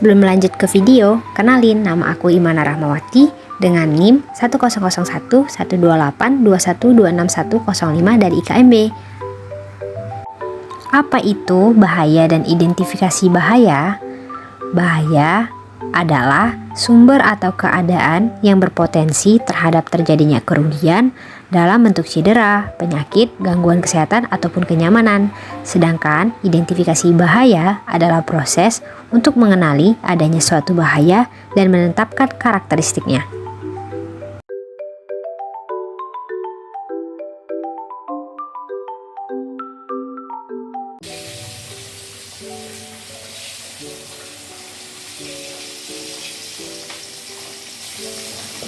Sebelum melanjut ke video, kenalin nama aku Imana Rahmawati dengan NIM 100112821261005 dari IKMB. Apa itu bahaya dan identifikasi bahaya? Bahaya adalah sumber atau keadaan yang berpotensi terhadap terjadinya kerugian dalam bentuk cedera, penyakit, gangguan kesehatan, ataupun kenyamanan. Sedangkan identifikasi bahaya adalah proses untuk mengenali adanya suatu bahaya dan menetapkan karakteristiknya.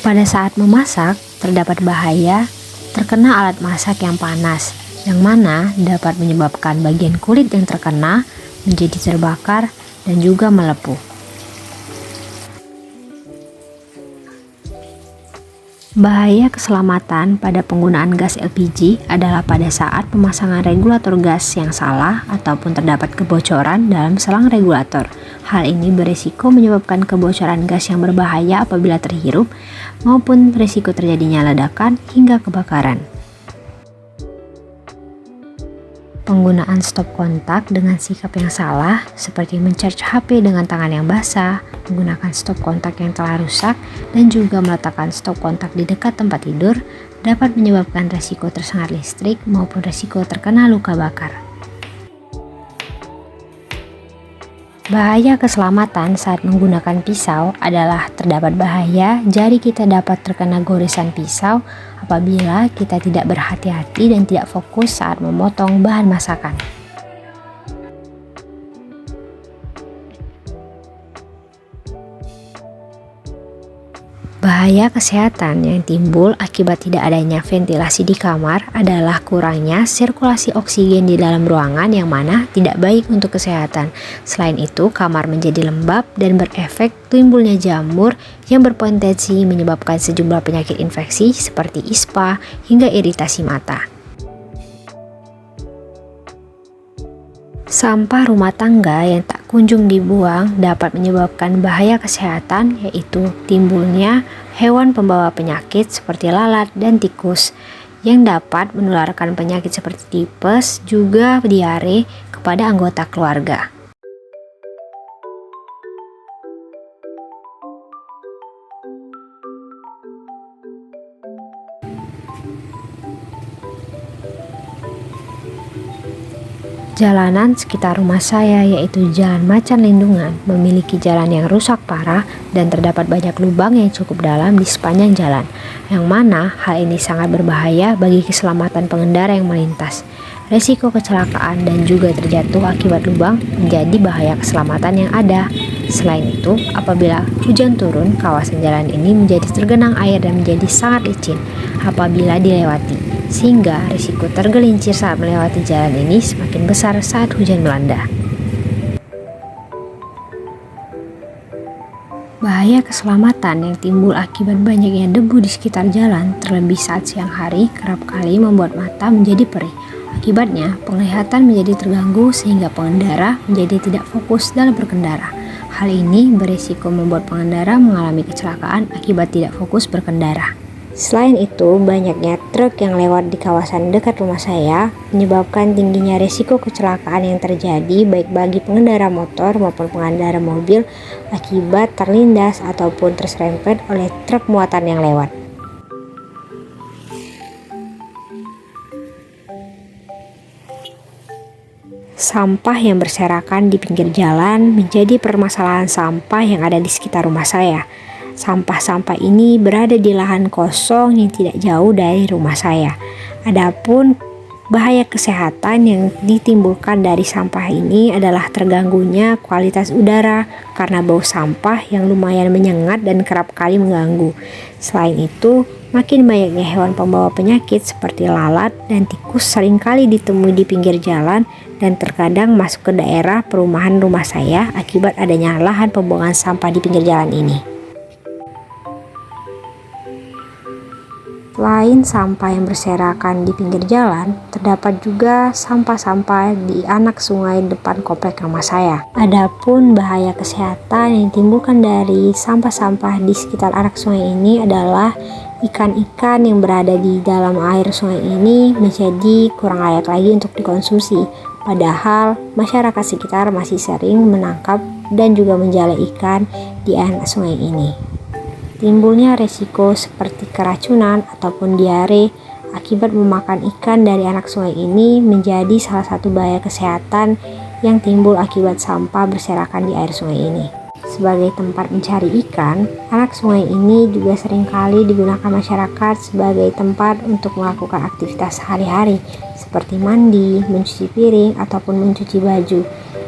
Pada saat memasak, terdapat bahaya terkena alat masak yang panas, yang mana dapat menyebabkan bagian kulit yang terkena menjadi terbakar dan juga melepuh. Bahaya keselamatan pada penggunaan gas LPG adalah pada saat pemasangan regulator gas yang salah ataupun terdapat kebocoran dalam selang regulator. Hal ini beresiko menyebabkan kebocoran gas yang berbahaya apabila terhirup maupun resiko terjadinya ledakan hingga kebakaran. Penggunaan stop kontak dengan sikap yang salah seperti mencharge HP dengan tangan yang basah, menggunakan stop kontak yang telah rusak, dan juga meletakkan stop kontak di dekat tempat tidur dapat menyebabkan resiko tersengat listrik maupun resiko terkena luka bakar. Bahaya keselamatan saat menggunakan pisau adalah terdapat bahaya jari kita dapat terkena goresan pisau apabila kita tidak berhati-hati dan tidak fokus saat memotong bahan masakan. Bahaya kesehatan yang timbul akibat tidak adanya ventilasi di kamar adalah kurangnya sirkulasi oksigen di dalam ruangan yang mana tidak baik untuk kesehatan. Selain itu, kamar menjadi lembab dan berefek timbulnya jamur yang berpotensi menyebabkan sejumlah penyakit infeksi seperti ispa hingga iritasi mata. Sampah rumah tangga yang tak kunjung dibuang dapat menyebabkan bahaya kesehatan, yaitu timbulnya hewan pembawa penyakit seperti lalat dan tikus yang dapat menularkan penyakit seperti tipes juga diare kepada anggota keluarga. Jalanan sekitar rumah saya, yaitu Jalan Macan Lindungan, memiliki jalan yang rusak parah dan terdapat banyak lubang yang cukup dalam di sepanjang jalan, yang mana hal ini sangat berbahaya bagi keselamatan pengendara yang melintas. Resiko kecelakaan dan juga terjatuh akibat lubang menjadi bahaya keselamatan yang ada. Selain itu, apabila hujan turun, kawasan jalan ini menjadi tergenang air dan menjadi sangat licin apabila dilewati, sehingga risiko tergelincir saat melewati jalan ini semakin besar saat hujan melanda. Bahaya keselamatan yang timbul akibat banyaknya debu di sekitar jalan, terlebih saat siang hari, kerap kali membuat mata menjadi perih. Akibatnya, penglihatan menjadi terganggu sehingga pengendara menjadi tidak fokus dalam berkendara. Hal ini berisiko membuat pengendara mengalami kecelakaan akibat tidak fokus berkendara. Selain itu, banyaknya truk yang lewat di kawasan dekat rumah saya menyebabkan tingginya risiko kecelakaan yang terjadi baik bagi pengendara motor maupun pengendara mobil akibat terlindas ataupun terserempet oleh truk muatan yang lewat. Sampah yang berserakan di pinggir jalan menjadi permasalahan sampah yang ada di sekitar rumah saya. Sampah-sampah ini berada di lahan kosong yang tidak jauh dari rumah saya. Adapun bahaya kesehatan yang ditimbulkan dari sampah ini adalah terganggunya kualitas udara karena bau sampah yang lumayan menyengat dan kerap kali mengganggu. Selain itu, makin banyaknya hewan pembawa penyakit seperti lalat dan tikus seringkali ditemui di pinggir jalan dan terkadang masuk ke daerah perumahan rumah saya akibat adanya lahan pembuangan sampah di pinggir jalan ini. Selain sampah yang berserakan di pinggir jalan, terdapat juga sampah-sampah di anak sungai depan komplek rumah saya. Adapun bahaya kesehatan yang ditimbulkan dari sampah-sampah di sekitar anak sungai ini adalah ikan-ikan yang berada di dalam air sungai ini menjadi kurang layak lagi untuk dikonsumsi. Padahal masyarakat sekitar masih sering menangkap dan juga menjala ikan di anak sungai ini. Timbulnya resiko seperti keracunan ataupun diare akibat memakan ikan dari anak sungai ini menjadi salah satu bahaya kesehatan yang timbul akibat sampah berserakan di air sungai ini. Sebagai tempat mencari ikan, anak sungai ini juga seringkali digunakan masyarakat sebagai tempat untuk melakukan aktivitas sehari-hari seperti mandi, mencuci piring, ataupun mencuci baju,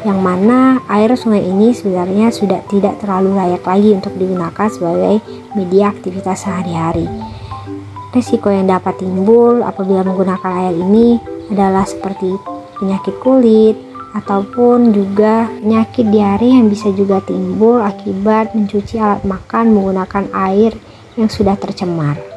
yang mana air sungai ini sebenarnya sudah tidak terlalu layak lagi untuk digunakan sebagai media aktivitas sehari-hari. Risiko yang dapat timbul apabila menggunakan air ini adalah seperti penyakit kulit ataupun juga penyakit diare yang bisa juga timbul akibat mencuci alat makan menggunakan air yang sudah tercemar.